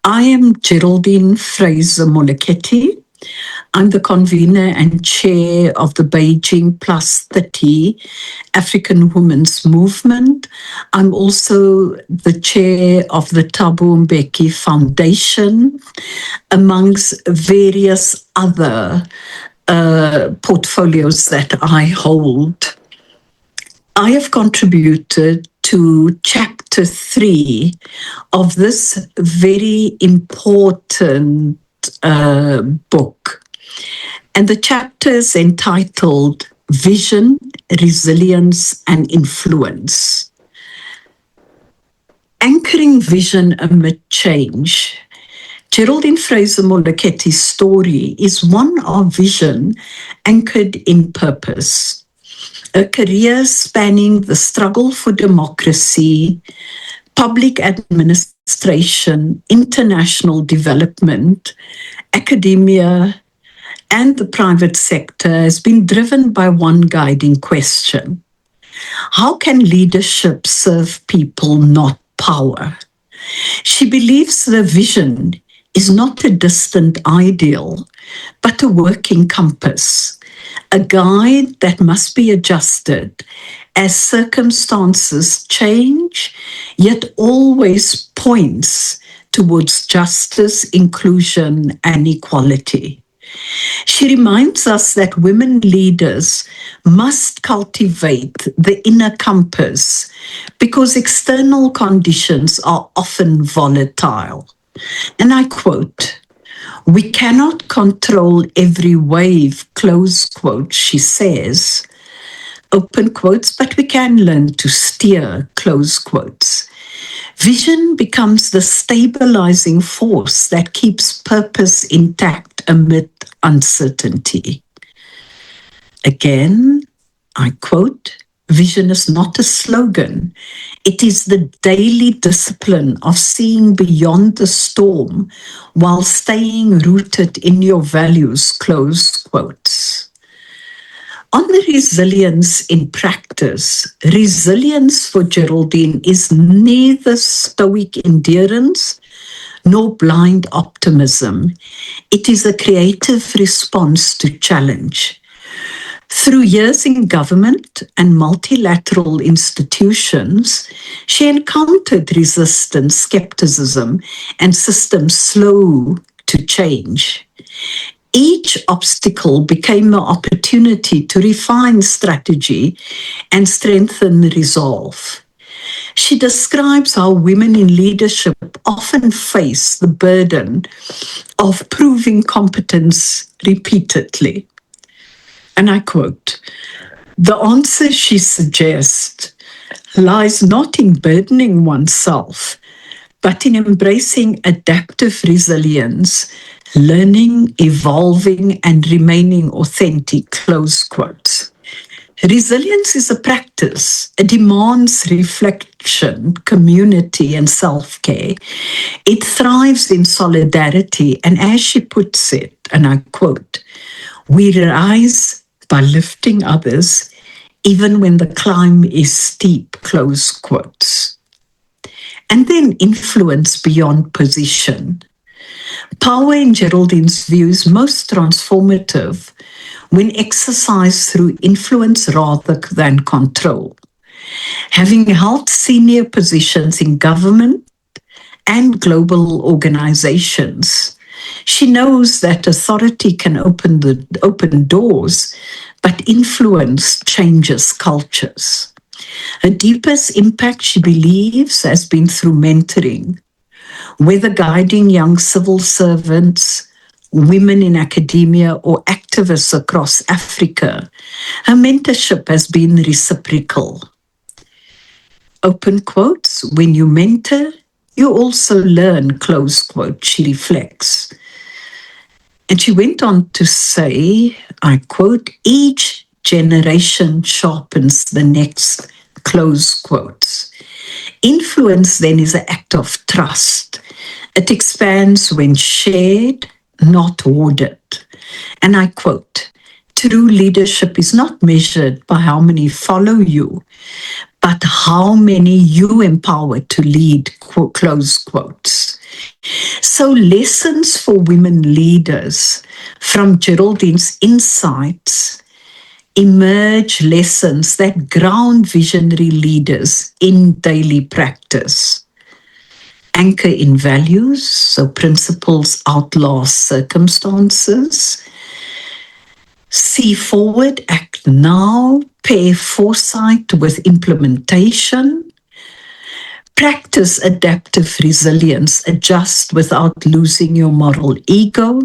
I am Geraldine Fraser-Moleketi. I'm the convener and chair of the Beijing Plus 30 African Women's Movement. I'm also the chair of the Thabo Mbeki Foundation, amongst various other portfolios that I hold. I have contributed to chapter 3 of this very important book. And the chapter is entitled Vision, Resilience and Influence. Anchoring vision amid change. Geraldine Fraser-Moleketi's story is one of vision anchored in purpose. A career spanning the struggle for democracy, public administration, international development, academia, and the private sector has been driven by one guiding question. How can leadership serve people, not power? She believes the vision is not a distant ideal, but a working compass, a guide that must be adjusted as circumstances change, yet always points towards justice, inclusion, and equality. She reminds us that women leaders must cultivate the inner compass because external conditions are often volatile. And I quote, "We cannot control every wave," close quote, she says, open quotes, "but we can learn to steer," close quotes. Vision becomes the stabilizing force that keeps purpose intact amid uncertainty. Again, I quote, "Vision is not a slogan. It is the daily discipline of seeing beyond the storm while staying rooted in your values," close quotes. On the resilience in practice, resilience for Geraldine is neither stoic endurance nor blind optimism. It is a creative response to challenge. Through years in government and multilateral institutions, she encountered resistance, skepticism, and systems slow to change. Each obstacle became an opportunity to refine strategy and strengthen resolve. She describes how women in leadership often face the burden of proving competence repeatedly. And I quote, "The answer," she suggests, "lies not in burdening oneself, but in embracing adaptive resilience, learning, evolving, and remaining authentic," close quotes. Resilience is a practice. It demands reflection, community, and self-care. It thrives in solidarity, and as she puts it, and I quote, "We rise by lifting others, even when the climb is steep," close quotes. And then influence beyond position. Power, in Geraldine's view, is most transformative when exercised through influence rather than control. Having held senior positions in government and global organizations, she knows that authority can open doors, but influence changes cultures. Her deepest impact, she believes, has been through mentoring, whether guiding young civil servants, women in academia, or activists across Africa. Her mentorship has been reciprocal. Open quotes, "When you mentor, you also learn," close quote, she reflects. And she went on to say, I quote, "Each generation sharpens the next," close quotes. Influence then is an act of trust. It expands when shared, not hoarded. And I quote, "True leadership is not measured by how many follow you, but how many you empower to lead," close quotes. So lessons for women leaders from Geraldine's insights emerge lessons that ground visionary leaders in daily practice. Anchor in values, so principles outlast circumstances. See forward, act now, pair foresight with implementation. Practice adaptive resilience, adjust without losing your moral ego.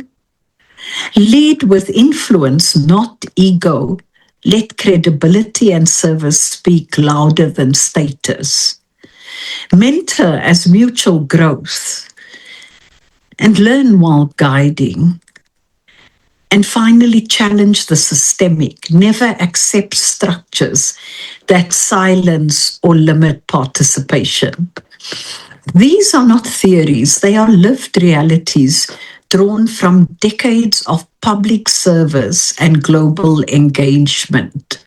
Lead with influence, not ego. Let credibility and service speak louder than status. Mentor as mutual growth and learn while guiding. And finally, challenge the systemic. Never accept structures that silence or limit participation. These are not theories, they are lived realities drawn from decades of public service and global engagement.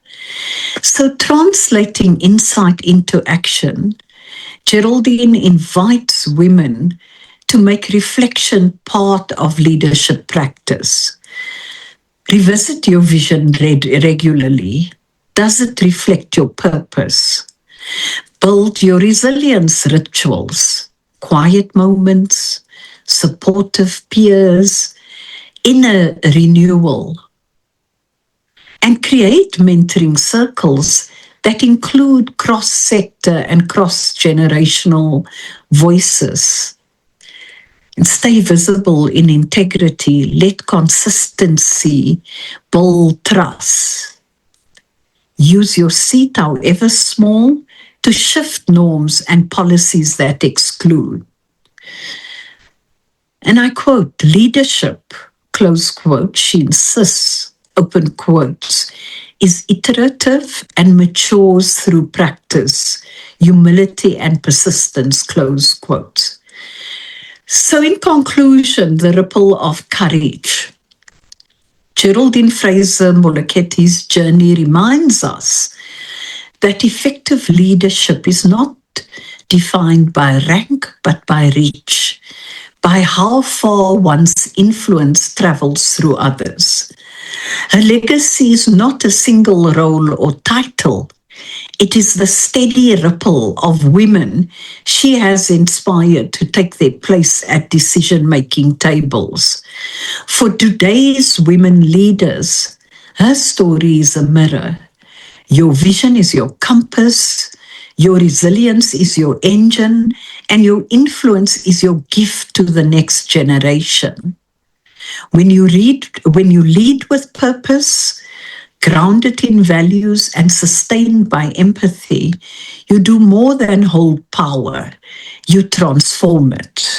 So, translating insight into action, Geraldine invites women to make reflection part of leadership practice. Revisit your vision regularly. Does it reflect your purpose? Build your resilience rituals, quiet moments, supportive peers, inner renewal, and create mentoring circles that include cross-sector and cross-generational voices. And stay visible in integrity. Let consistency build trust. Use your seat, however small, to shift norms and policies that exclude. And I quote, leadership, close quote, she insists, open quotes, is iterative and matures through practice, humility and persistence, close quote. So in conclusion, the ripple of courage. Geraldine Fraser-Moleketi's journey reminds us that effective leadership is not defined by rank, but by reach, by how far one's influence travels through others. Her legacy is not a single role or title. It is the steady ripple of women she has inspired to take their place at decision-making tables. For today's women leaders, her story is a mirror. Your vision is your compass, your resilience is your engine, and your influence is your gift to the next generation. When you lead with purpose, grounded in values and sustained by empathy, you do more than hold power, you transform it.